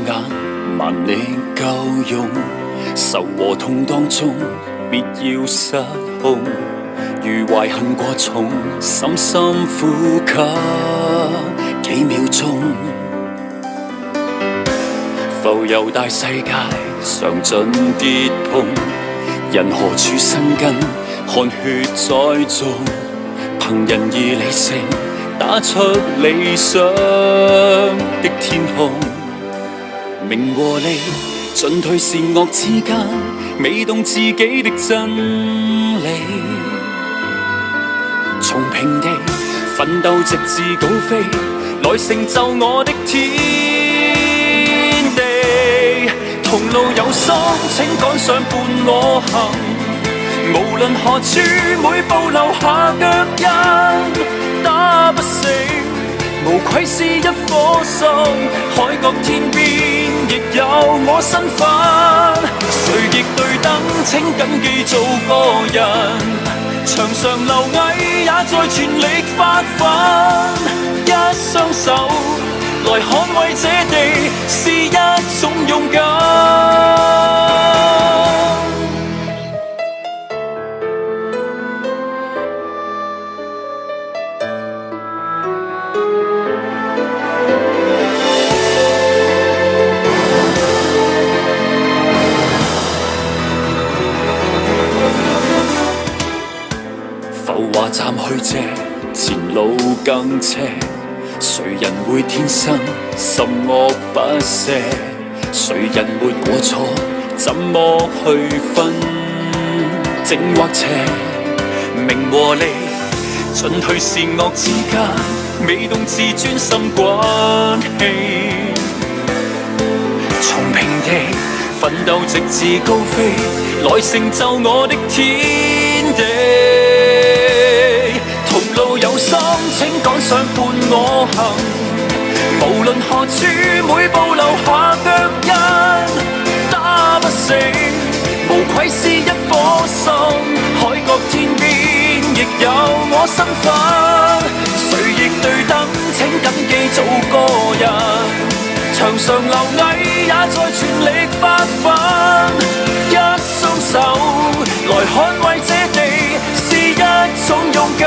眼，萬力夠用，愁和痛當中，別要失控。如懷恨過重，深深呼吸幾秒鐘。浮游大世界，嘗盡跌碰，人何處生根，汗血栽種，憑仁義理性打出理想的天空。名和利進退善惡之間，未懂自己的真理。從平地奮鬥直至高飛，來成就我的天地。同路有心，請趕上伴我行。無論何處，每步留下腳印，打不死。無愧是一顆心，海角天邊亦有我身份。誰亦對等，請緊記做個人。牆上留蟻也在全力發奮，一雙手來捍衛這地，是一種勇敢。浮華暫去借，前路更斜，誰人會天生心惡不赦？誰人沒過錯，怎麼去分正或邪？名和利進退善惡之間，未懂自尊心滾氣。從平地奮鬥直至高飛，來成就我的天地。同路有心，請趕上伴我行。無論何處，每步留下腳印，打不死。無愧是一顆心，海角天邊亦有我身份。誰亦對等，請緊記做個人。牆上留蟻也在全力發奮，一雙手來捍衛這地，是一種勇敢。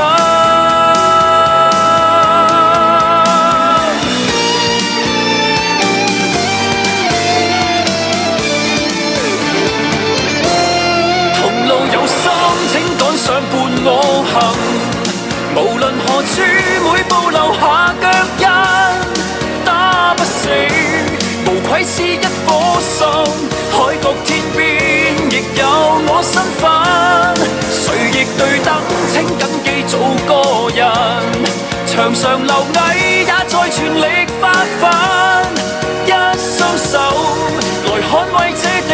同路有心，請趕上伴我行。無論何處，每步留下腳印，打不死。無愧是一顆心，海角天邊亦有我身份。誰亦對等，請緊記做個人。牆上留蟻也在全力發奮，一雙手來捍衛這地。